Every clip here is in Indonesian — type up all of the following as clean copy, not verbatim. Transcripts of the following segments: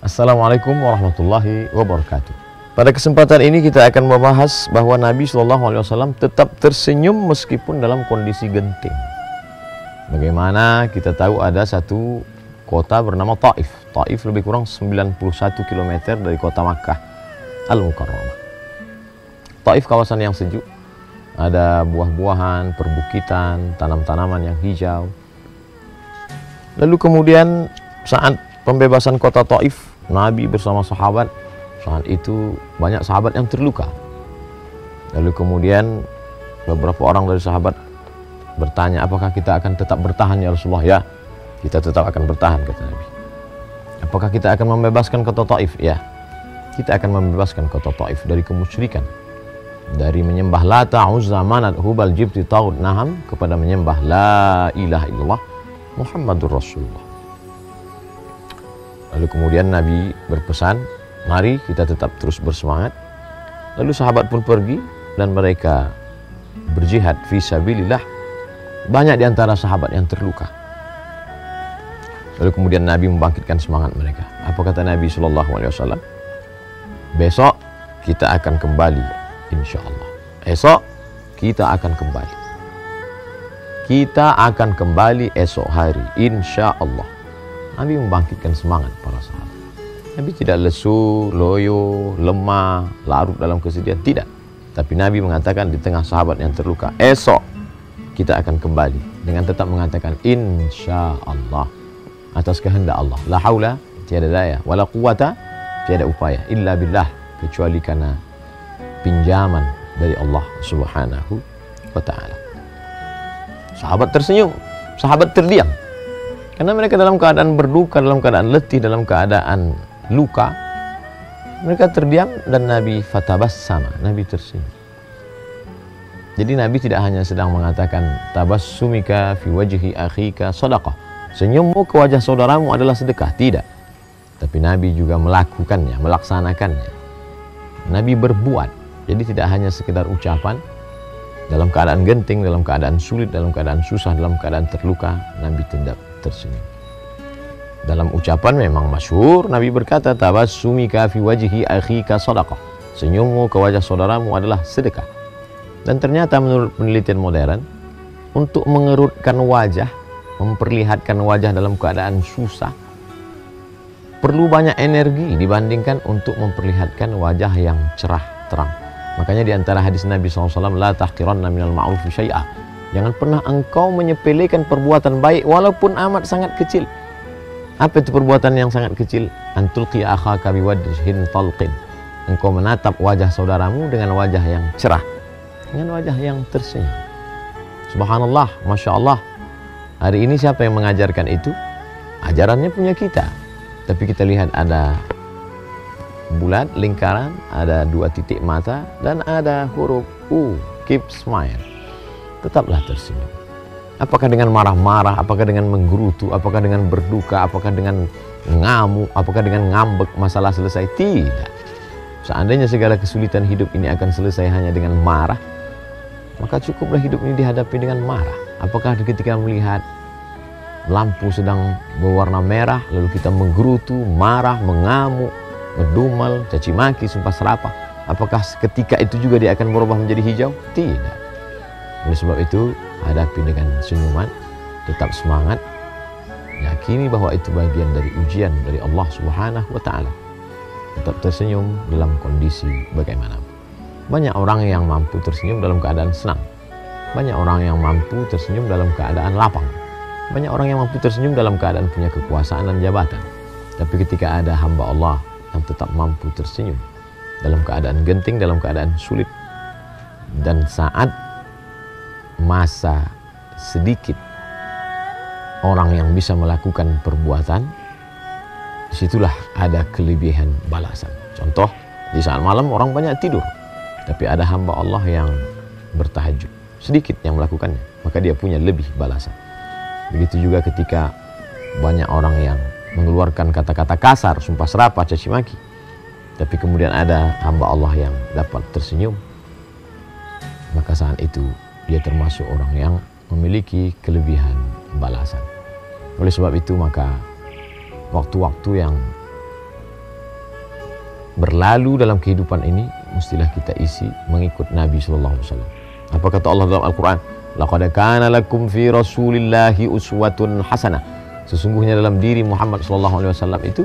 Assalamualaikum warahmatullahi wabarakatuh. Pada kesempatan ini kita akan membahas bahwa Nabi SAW tetap tersenyum meskipun dalam kondisi genting. Bagaimana kita tahu ada satu kota bernama Taif. Taif lebih kurang 91 km dari kota Makkah Al-Mukarramah. Taif kawasan yang sejuk, ada buah-buahan, perbukitan, tanam-tanaman yang hijau. Lalu kemudian saat pembebasan kota Taif, Nabi bersama sahabat, saat itu banyak sahabat yang terluka. Lalu kemudian beberapa orang dari sahabat bertanya, apakah kita akan tetap bertahan ya Rasulullah? Ya, kita tetap akan bertahan, kata Nabi. Apakah kita akan membebaskan kota Taif? Ya, kita akan membebaskan kota Taif dari kemusyrikan, dari menyembah Lata, Uzza, Manat, Hubal, Jibti, Taut, Naham, kepada menyembah La ilaha illallah Muhammadur Rasulullah. Lalu kemudian Nabi berpesan, mari kita tetap terus bersemangat. Lalu sahabat pun pergi dan mereka berjihad fi sabilillah. Banyak di antara sahabat yang terluka. Lalu kemudian Nabi membangkitkan semangat mereka. Apa kata Nabi SAW? Besok kita akan kembali, insya Allah. Esok kita akan kembali. Kita akan kembali esok hari, insya Allah. Nabi membangkitkan semangat para sahabat. Nabi tidak lesu, loyo, lemah, larut dalam kesedihan, tidak. Tapi Nabi mengatakan di tengah sahabat yang terluka, esok kita akan kembali, dengan tetap mengatakan insya Allah, atas kehendak Allah. La haula, tiada daya, wala quwata, tiada upaya, illa billah, kecuali karena pinjaman dari Allah Subhanahu wa ta'ala. Sahabat tersenyum, sahabat terdiam, karena mereka dalam keadaan berduka, dalam keadaan letih, dalam keadaan luka. Mereka terdiam dan Nabi fatabassama, Nabi tersenyum. Jadi Nabi tidak hanya sedang mengatakan tabassumika fi wajhi akhika sadaqah, senyummu ke wajah saudaramu adalah sedekah, tidak. Tapi Nabi juga melakukannya, melaksanakannya. Nabi berbuat. Jadi tidak hanya sekedar ucapan. Dalam keadaan genting, dalam keadaan sulit, dalam keadaan susah, dalam keadaan terluka, Nabi tidak tersenyum. Dalam ucapan memang masyhur, Nabi berkata tabassumika fi wajhi akhika sadaqah, senyummu ke wajah saudaramu adalah sedekah. Dan ternyata menurut penelitian modern, untuk mengerutkan wajah, memperlihatkan wajah dalam keadaan susah, perlu banyak energi dibandingkan untuk memperlihatkan wajah yang cerah terang. Makanya di antara hadis Nabi SAW, la tahqiranna minal ma'rufi syai'ah, jangan pernah engkau menyepelekan perbuatan baik walaupun amat sangat kecil. Apa itu perbuatan yang sangat kecil? Antulqi akhaka biwajhin talqin, engkau menatap wajah saudaramu dengan wajah yang cerah, dengan wajah yang tersenyum. Subhanallah, Masya Allah. Hari ini siapa yang mengajarkan itu? Ajarannya punya kita. Tapi kita lihat ada bulat, lingkaran, ada dua titik mata, dan ada huruf U, keep smile. Tetaplah tersenyum. Apakah dengan marah-marah, apakah dengan menggerutu, apakah dengan berduka, apakah dengan ngamuk, apakah dengan ngambek, masalah selesai? Tidak. Seandainya segala kesulitan hidup ini akan selesai hanya dengan marah, maka cukuplah hidup ini dihadapi dengan marah. Apakah ketika melihat lampu sedang berwarna merah, lalu kita menggerutu, marah, mengamuk, ngedumel, caci maki, sumpah serapah, apakah ketika itu juga dia akan berubah menjadi hijau? Tidak. Oleh sebab itu, hadapi dengan senyuman, tetap semangat, yakini bahwa itu bagian dari ujian dari Allah Subhanahu wa ta'ala. Tetap tersenyum dalam kondisi bagaimana. Banyak orang yang mampu tersenyum dalam keadaan senang. Banyak orang yang mampu tersenyum dalam keadaan lapang. Banyak orang yang mampu tersenyum dalam keadaan punya kekuasaan dan jabatan. Tapi ketika ada hamba Allah yang tetap mampu tersenyum dalam keadaan genting, dalam keadaan sulit, dan saat masa sedikit orang yang bisa melakukan perbuatan, disitulah ada kelebihan balasan. Contoh, di saat malam orang banyak tidur, tapi ada hamba Allah yang bertahajud, sedikit yang melakukannya, maka dia punya lebih balasan. Begitu juga ketika banyak orang yang mengeluarkan kata-kata kasar, sumpah serapah, caci maki, tapi kemudian ada hamba Allah yang dapat tersenyum, maka saat itu dia termasuk orang yang memiliki kelebihan balasan. Oleh sebab itu maka waktu-waktu yang berlalu dalam kehidupan ini mestilah kita isi mengikut Nabi sallallahu alaihi wasallam. Apa kata Allah dalam Al-Qur'an? Laqad kana lakum fi Rasulillahi uswatun hasanah. Sesungguhnya dalam diri Muhammad sallallahu alaihi wasallam itu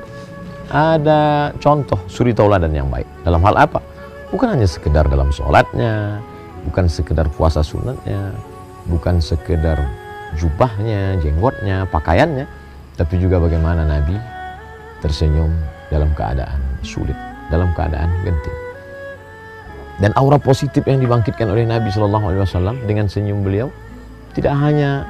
ada contoh suri tauladan yang baik. Dalam hal apa? Bukan hanya sekedar dalam sholatnya, bukan sekedar puasa sunatnya, bukan sekedar jubahnya, jenggotnya, pakaiannya, tapi juga bagaimana Nabi tersenyum dalam keadaan sulit, dalam keadaan genting. Dan aura positif yang dibangkitkan oleh Nabi Shallallahu Alaihi Wasallam dengan senyum beliau tidak hanya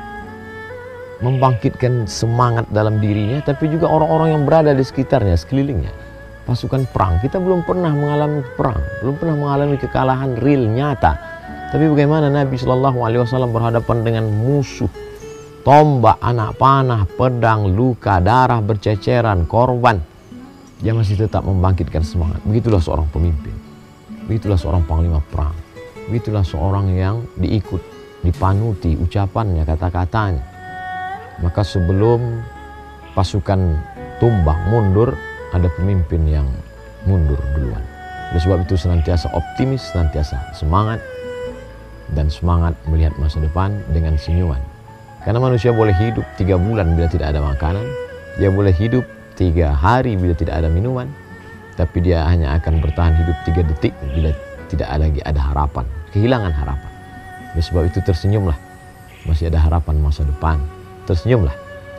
membangkitkan semangat dalam dirinya, tapi juga orang-orang yang berada di sekitarnya, sekelilingnya. Pasukan perang, kita belum pernah mengalami perang, belum pernah mengalami kekalahan real nyata. Tapi bagaimana Nabi Shallallahu Alaihi Wasallam berhadapan dengan musuh, tombak, anak panah, pedang, luka, darah berceceran, korban, dia masih tetap membangkitkan semangat. Begitulah seorang pemimpin, begitulah seorang panglima perang, begitulah seorang yang diikut, dipanuti ucapannya, kata-katanya. Maka sebelum pasukan tumbang mundur, ada pemimpin yang mundur duluan. Oleh sebab itu senantiasa optimis, senantiasa semangat, dan semangat melihat masa depan dengan senyuman. Karena manusia boleh hidup 3 bulan bila tidak ada makanan, dia boleh hidup 3 hari bila tidak ada minuman, tapi dia hanya akan bertahan hidup 3 detik bila tidak lagi ada harapan, kehilangan harapan. Oleh sebab itu tersenyumlah, masih ada harapan masa depan. Tersenyumlah,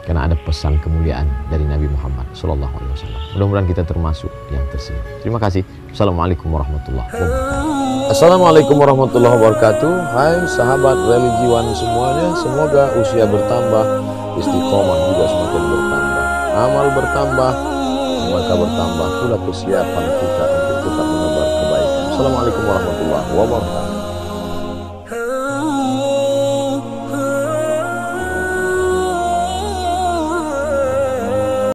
karena ada pesan kemuliaan dari Nabi Muhammad Sallallahu Alaihi Wasallam. Mudah-mudahan kita termasuk yang tersenyum. Terima kasih. Assalamualaikum warahmatullahi wabarakatuh. Assalamualaikum warahmatullahi wabarakatuh. Hai sahabat religiwan semuanya, semoga usia bertambah, istiqomah juga semakin bertambah, amal bertambah, maka bertambah pula kesiapan kita untuk tetap menebar kebaikan. Assalamualaikum warahmatullahi wabarakatuh.